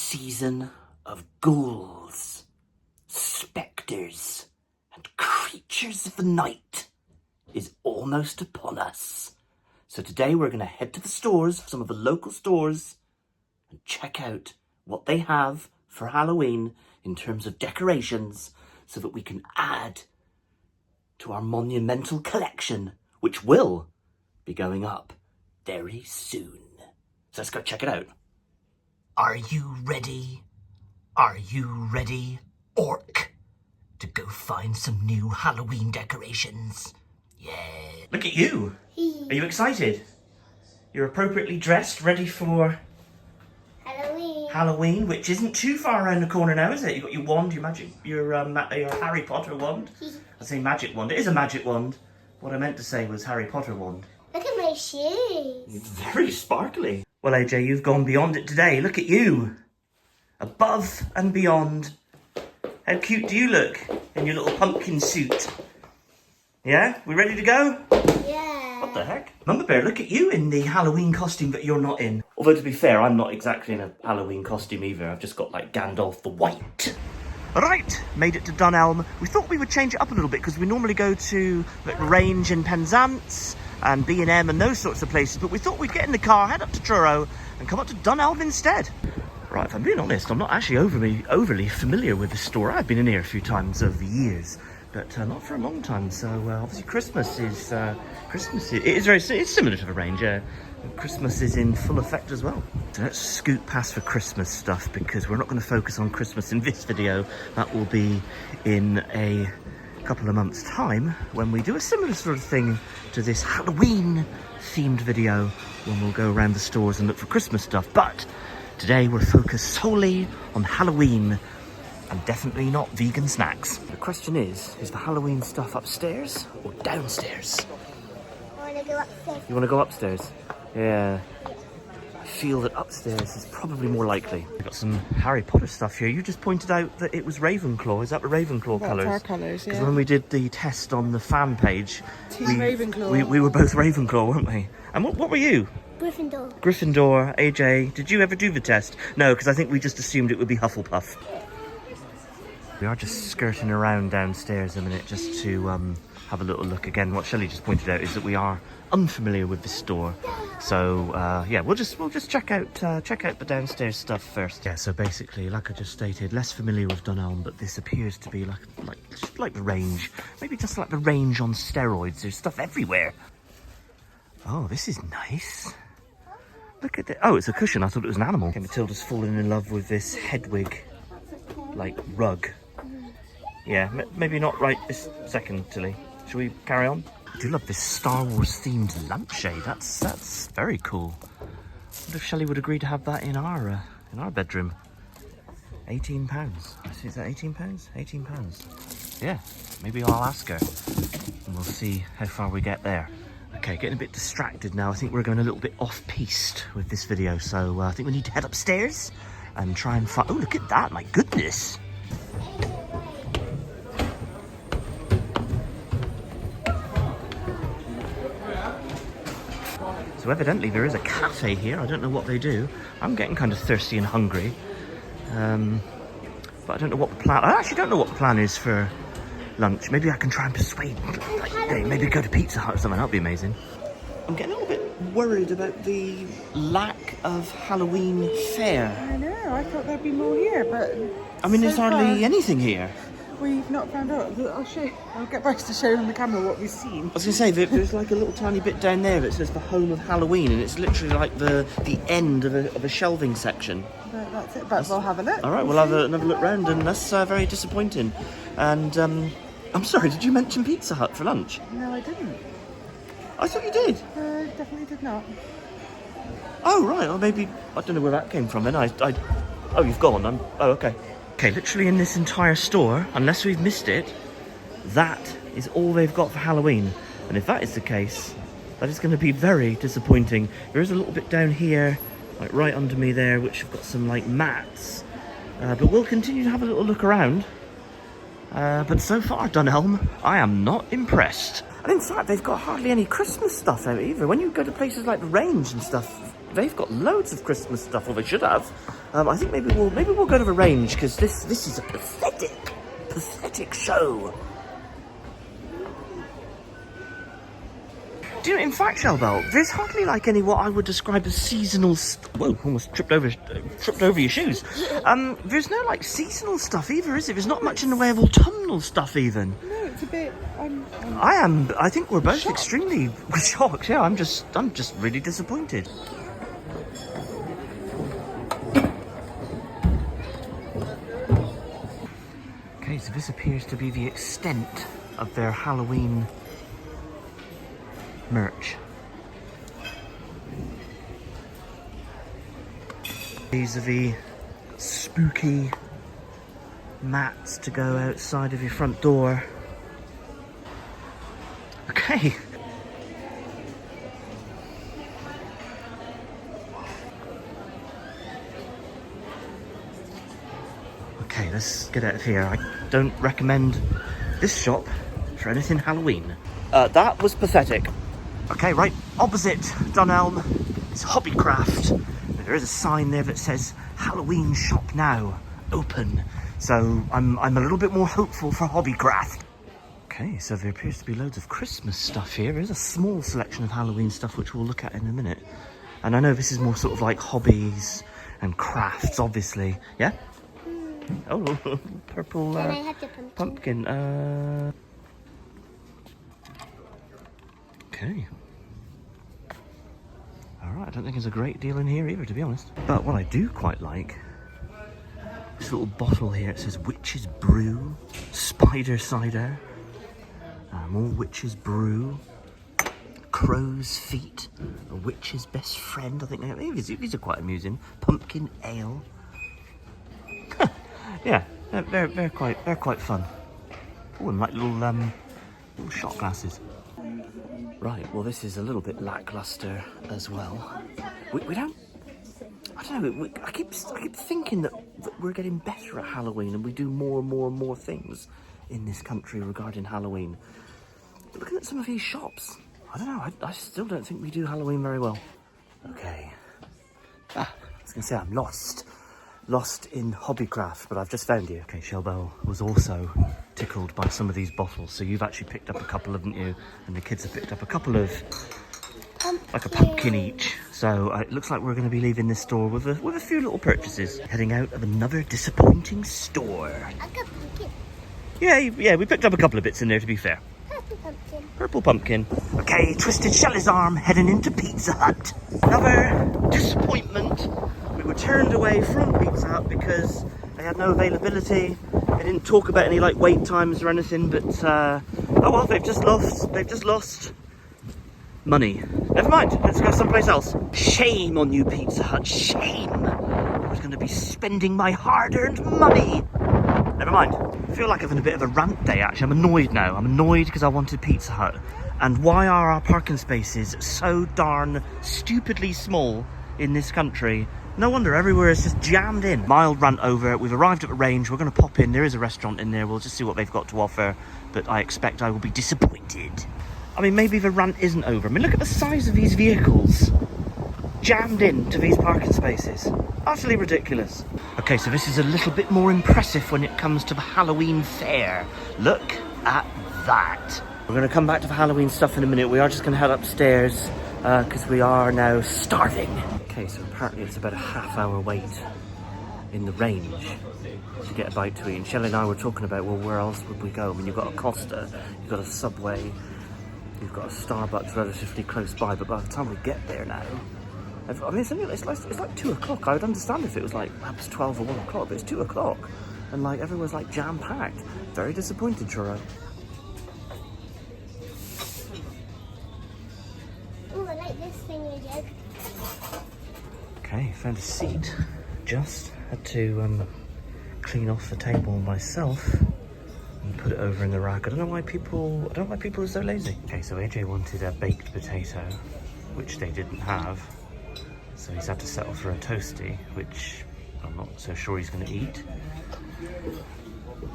season of ghouls, spectres, and creatures of the night is almost upon us. So today we're going to head to the stores, some of the local stores, and check out what they have for Halloween in terms of decorations so that we can add to our monumental collection, which will be going up very soon. So let's go check it out. Are you ready? Are you ready, Orc, to go find some new Halloween decorations? Yeah. Look at you. Are you excited? You're appropriately dressed, ready for Halloween, which isn't too far around the corner now, is it? You got your wand, your magic, your Harry Potter wand. I say magic wand. It is a magic wand. What I meant to say was Harry Potter wand. Look at my shoes. It's very sparkly. Well, AJ, you've gone beyond it today. Look at you. Above and beyond. How cute do you look in your little pumpkin suit? Yeah? We ready to go? Yeah. What the heck? Mama Bear, look at you in the Halloween costume that you're not in. Although, to be fair, I'm not exactly in a Halloween costume either. I've just got, like, Gandalf the White. Right, made it to Dunelm. We thought we would change it up a little bit because we normally go to like, Range in Penzance and B&M and those sorts of places, but we thought we'd get in the car, head up to Truro and come up to Dunelm instead. Right, if I'm being honest, I'm not actually overly familiar with the store. I've been in here a few times over the years, but not for a long time. So obviously Christmas is it's similar to the Range. Christmas is in full effect as well. So let's scoot past for Christmas stuff because we're not going to focus on Christmas in this video. That will be in a couple of months' time when we do a similar sort of thing to this Halloween themed video when we'll go around the stores and look for Christmas stuff. But today we're focused solely on Halloween and definitely not vegan snacks. The question is the Halloween stuff upstairs or downstairs? I want to go upstairs. You want to go upstairs? Yeah. I feel that upstairs is probably more likely. We've got some Harry Potter stuff here. You just pointed out that it was Ravenclaw. Is that the Ravenclaw colours? That's our colours, yeah. Because when we did the test on the fan page, Ravenclaw. we were both Ravenclaw, weren't we? And what were you? Gryffindor. Gryffindor. AJ, did you ever do the test? No, because I think we just assumed it would be Hufflepuff. We are just skirting around downstairs a minute just to have a little look. Again, what Shelley just pointed out is that we are unfamiliar with the store, so yeah, we'll just check out the downstairs stuff first. Yeah, so basically, like I just stated, less familiar with Dunelm, but this appears to be like the Range, maybe just like the Range on steroids. There's stuff everywhere. Oh, this is nice. Look at it. Oh, it's a cushion. I thought it was an animal. Okay, Matilda's fallen in love with this Hedwig like rug. Yeah, maybe not right this second, Tilly. Shall we carry on? I do love this Star Wars themed lampshade. That's very cool. I wonder if Shelley would agree to have that in our bedroom. £18. Is that £18? £18. Yeah, maybe I'll ask her and we'll see how far we get there. Okay, getting a bit distracted now. I think we're going a little bit off-piste with this video, so I think we need to head upstairs and try and find... Oh, look at that, my goodness. So evidently there is a cafe here. I don't know what they do. I'm getting kind of thirsty and hungry. But I don't know what the plan... I actually don't know what the plan is for lunch. Maybe I can try and persuade... maybe go to Pizza Hut or something. That would be amazing. I'm getting a little bit worried about the lack of Halloween fare. I know, I thought there'd be more here, but... I mean, there's so hardly far, anything here. we've not found out. I'll get back to showing on the camera what we've seen. I was going to say, there's like a little tiny bit down there that says the home of Halloween, and it's literally like the end of a shelving section. But that's it, but we'll have a look. All right, we'll have another look round, and that's very disappointing. And I'm sorry, did you mention Pizza Hut for lunch? No, I didn't. I thought you did. Definitely did not. Oh, right, well maybe, I don't know where that came from then. Oh, you've gone. Oh, okay. Okay, literally in this entire store, unless we've missed it, that is all they've got for Halloween. And if that is the case, that is going to be very disappointing. There is a little bit down here, like right under me there, which have got some like mats. But we'll continue to have a little look around. But so far, Dunelm, I am not impressed. And in fact, they've got hardly any Christmas stuff out either. When you go to places like the Range and stuff, they've got loads of Christmas stuff, or they should have. I think maybe we'll go to the range, because this is a pathetic show. Do you know, in fact, Shelbel, there's hardly like any what I would describe as seasonal. Whoa! Almost tripped over your shoes. There's no like seasonal stuff either, is it? There's not much in the way of autumnal stuff even. No, it's a bit. I think we're both shocked. extremely shocked. Yeah, I'm just really disappointed. Okay, so this appears to be the extent of their Halloween merch. These are the spooky mats to go outside of your front door. Okay. Okay, let's get out of here. I don't recommend this shop for anything Halloween. That was pathetic. Okay, right opposite Dunelm is Hobbycraft. There is a sign there that says Halloween shop now, open. So I'm a little bit more hopeful for Hobbycraft. Okay, so there appears to be loads of Christmas stuff here. There is a small selection of Halloween stuff which we'll look at in a minute. And I know this is more sort of like hobbies and crafts, obviously. Yeah? Oh, purple And I have the pumpkin. Okay. Alright, I don't think there's a great deal in here either, to be honest. But what I do quite like, this little bottle here, it says Witch's Brew, Spider Cider, more Witch's Brew, Crow's Feet, a Witch's Best Friend, I think these are quite amusing, Pumpkin Ale. Yeah, they're quite fun. Oh, and like little shot glasses. Right, well this is a little bit lackluster as well. We don't, I don't know, I keep thinking that we're getting better at Halloween and we do more and more things in this country regarding Halloween. But looking at some of these shops, I don't know, I still don't think we do Halloween very well. Okay. I was going to say I'm lost in Hobbycraft, but I've just found you. Okay, Shelbel was also tickled by some of these bottles, so you've actually picked up a couple, haven't you? And the kids have picked up a couple of, like a pumpkin each. So it looks like we're going to be leaving this store with a few little purchases. Heading out of another disappointing store. I got pumpkin. Yeah, we picked up a couple of bits in there, to be fair. Purple pumpkin. Purple pumpkin. Okay, Twisted Shelley's arm heading into Pizza Hut. Another disappointment. We were turned away from Pizza Hut because they had no availability. They didn't talk about any like wait times or anything, but oh well, they've just lost money. Never mind, let's go someplace else. Shame on you, Pizza Hut, shame. I was going to be spending my hard-earned money. Never mind. I feel like having a bit of a rant day, actually. I'm annoyed now. I'm annoyed because I wanted Pizza Hut. And why are our parking spaces so darn stupidly small in this country? No wonder, everywhere is just jammed in. Mild rant over. We've arrived at the range. We're going to pop in. There is a restaurant in there. We'll just see what they've got to offer. But I expect I will be disappointed. I mean, maybe the rant isn't over. I mean, look at the size of these vehicles jammed into these parking spaces. Utterly ridiculous. Okay, so this is a little bit more impressive when it comes to the Halloween fair. Look at that. We're going to come back to the Halloween stuff in a minute. We are just going to head upstairs because we are now starving. Okay, so apparently it's about a half-hour wait in the range to get a bite to eat. And Shelley and I were talking about, well, where else would we go? I mean, you've got a Costa, you've got a Subway, you've got a Starbucks relatively close by, but by the time we get there now, I mean, it's like 2 o'clock. I would understand if it was like perhaps 12 or 1 o'clock, but it's 2 o'clock. And like everyone's like jam-packed. Very disappointed, Churro. Oh, I like this thing you did. Okay, found a seat. Just had to clean off the table myself and put it over in the rack. I don't know why people are so lazy. Okay, so AJ wanted a baked potato, which they didn't have. So he's had to settle for a toasty, which I'm not so sure he's going to eat.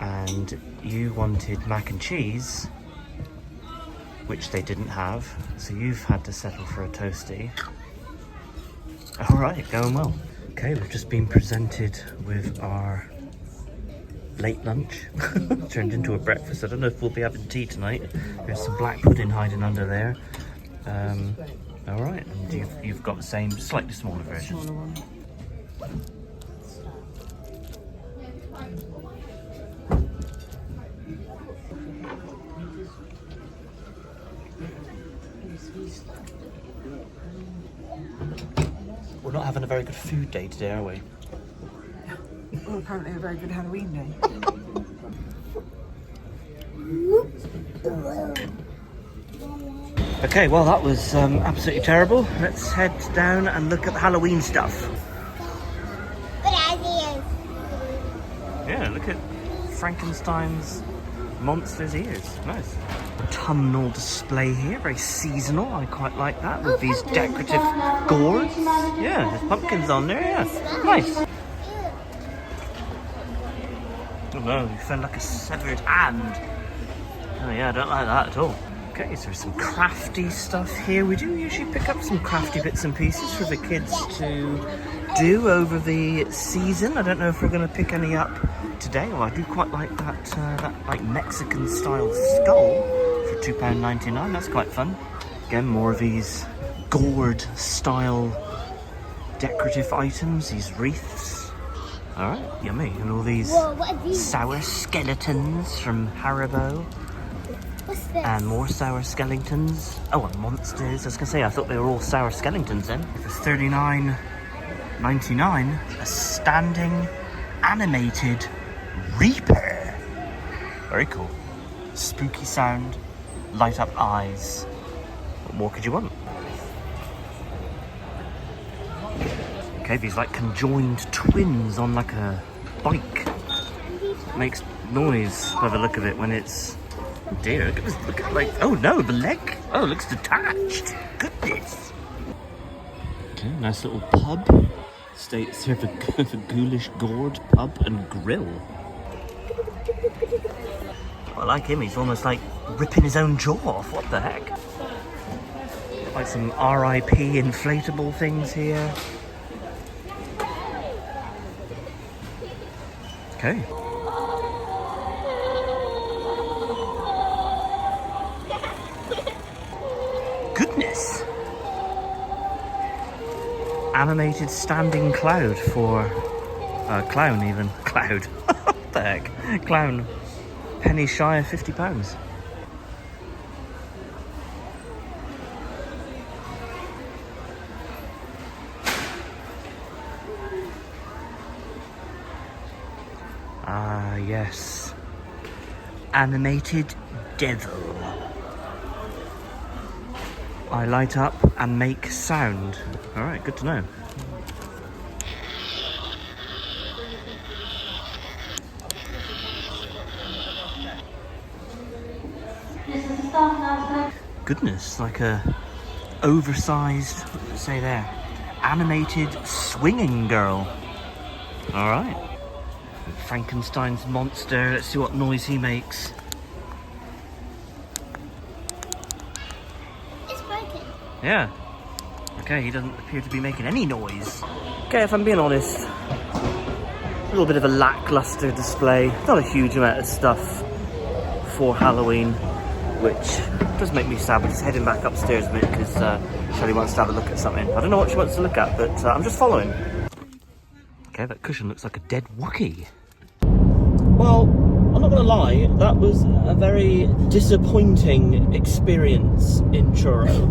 And you wanted mac and cheese, which they didn't have. So you've had to settle for a toasty. All right, going well. Okay, we've just been presented with our late lunch. Turned into a breakfast. I don't know if we'll be having tea tonight. There's some black pudding hiding under there. All right, and you've got the same, slightly smaller version. Smaller one. We're not having a very good food day today, are we? Well, apparently a very good Halloween day. Okay, well that was absolutely terrible. Let's head down and look at the Halloween stuff. Good ideas. Yeah, look at Frankenstein's monster's ears. Nice. Autumnal display here, very seasonal. I quite like that with these decorative gourds. Yeah, there's pumpkins on there. Yeah, nice. Oh no, you found like a severed hand. Oh yeah, I don't like that at all. Okay, so there's some crafty stuff here. We do usually pick up some crafty bits and pieces for the kids to do over the season. I don't know if we're going to pick any up today. Well, I do quite like that like Mexican style skull for £2.99. That's quite fun. Again, more of these gourd style decorative items, these wreaths. All right, yummy. And all these Whoa, what are these? sour skeletons from Haribo. What's this? And more sour skeletons. Oh, and monsters. I was gonna say, I thought they were all sour skeletons then. For $39.99, a standing animated Reaper. Very cool. Spooky sound, light up eyes. What more could you want? Okay, these like conjoined twins on like a bike. Makes noise by the look of it when it's... Oh dear, look at this, look at like, oh no, the leg, oh, it looks detached. Goodness. Okay, nice little pub. States here for Ghoulish Gourd Pub and Grill. I like him, he's almost like ripping his own jaw off, what the heck? Like some RIP inflatable things here. Okay. Goodness! Animated standing cloud for... clown even. Cloud. What the heck? Clown. Penny shy of £50. Ah, yes. Animated devil. I light up and make sound. Alright, good to know. Goodness, like a oversized, what does it say there? Animated swinging girl. Alright. Frankenstein's monster, let's see what noise he makes. It's broken. Yeah. Okay, he doesn't appear to be making any noise. Okay, if I'm being honest, a little bit of a lackluster display. Not a huge amount of stuff for Halloween, which does make me sad, but just heading back upstairs a minute because Shelley wants to have a look at something. I don't know what she wants to look at, but I'm just following. Okay, that cushion looks like a dead Wookiee. Well, I'm not going to lie, that was a very disappointing experience in Churro.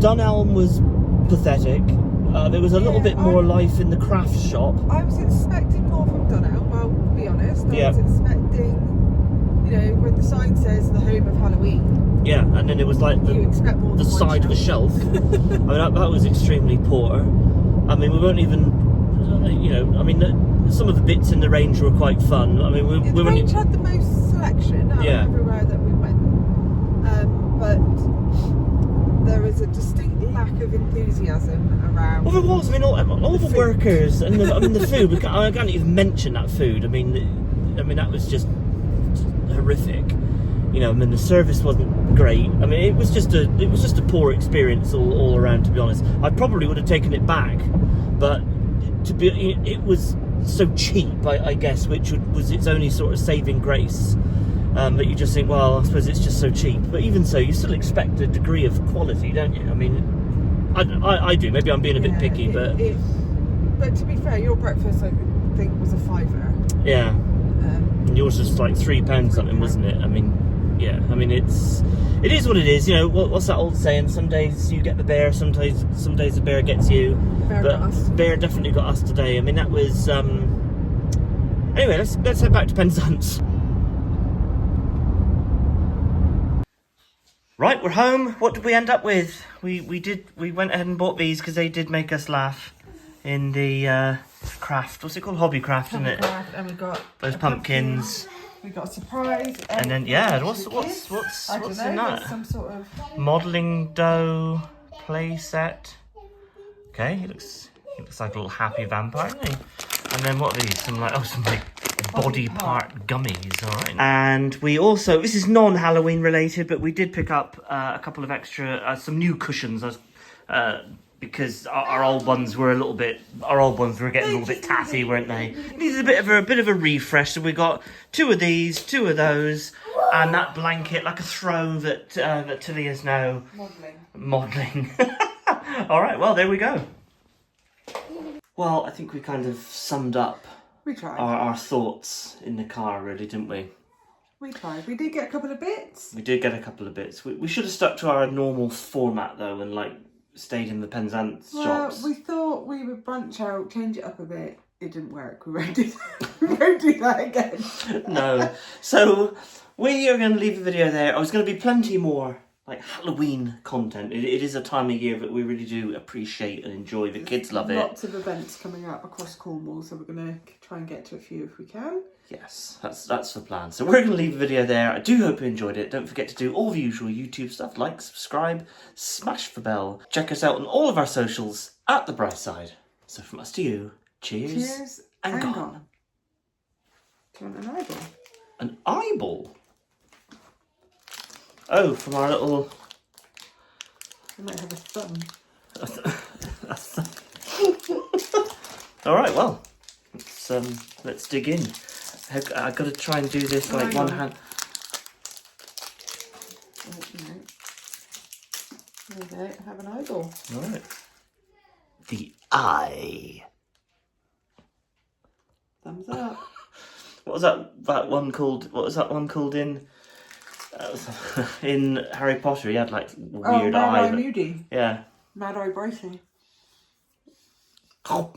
Dunelm was pathetic. There was a little bit more life in the craft shop. I was expecting more from Dunelm, well, to be honest. I was expecting, you know, when the sign says the home of Halloween. Yeah, and then it was like You expect more the than one side of a shelf. I mean, that was extremely poor. I mean, we weren't even, you know, I mean, some of the bits in the range were quite fun. I mean, we The weren't... range had the most selection out of everywhere that we went. But there was a distinct lack of enthusiasm around. Well, there was. I mean, all the workers and the food. I can't even mention that food. I mean, that was just horrific. You know, I mean, the service wasn't great. I mean, it was just a poor experience all around, to be honest. I probably would have taken it back, but it was so cheap, I guess, which was its only sort of saving grace. But you just think, well, I suppose it's just so cheap. But even so, you still expect a degree of quality, don't you? I mean, I do. Maybe I'm being a bit picky, but to be fair, your breakfast, I think, was a £5. Yeah. And yours was like £3 something, wasn't it? I mean, yeah. I mean, it is what it is. You know, what's that old saying? Some days you get the bear, some days the bear gets you. Bear definitely got us today. I mean, that was. Anyway, let's head back to Penzance. Right, we're home. What did we end up with? We went ahead and bought these because they did make us laugh in the craft. What's it called? Hobbycraft, isn't it? And we got those pumpkins. We got a surprise. And then what's in that? Some sort of modelling dough play set. Okay, he looks like a little happy vampire, doesn't he? And then what are these? Some body part gummies, all right. And we also, this is non-Halloween related, but we did pick up a couple of extra, some new cushions, because our old ones were getting a little bit tatty, weren't they? Needed a bit of a refresh, so we got 2 of these, 2 of those, and that blanket, like a throw that Tilly is now modelling. All right, well, there we go. Well, I think we kind of summed up our thoughts in the car, really, didn't we? We tried. We did get a couple of bits. We did get a couple of bits. We should have stuck to our normal format, though, and, stayed in the Penzance shops. We thought we would branch out, change it up a bit. It didn't work. We won't do that again. No. So, we are going to leave the video there. There's going to be plenty more Halloween content. It is a time of year that we really do appreciate and enjoy. The kids love it. Lots of events coming up across Cornwall, so we're going to try and get to a few if we can. Yes, that's the plan. So we're going to leave the video there. I do hope you enjoyed it. Don't forget to do all the usual YouTube stuff, like, subscribe, smash the bell. Check us out on all of our socials at The Bright Side. So from us to you, cheers and gone. Do you want an eyeball? An eyeball? Oh, from our little... I might have a thumb. All right, well, let's dig in. I've got to try and do this one hand. There you go. Have an eyeball. All right. The eye. Thumbs up. What was that one called? What was that one called in Harry Potter? He had weird eye. Mad Eye Moody. Yeah. Mad Eye Bracing. Oh.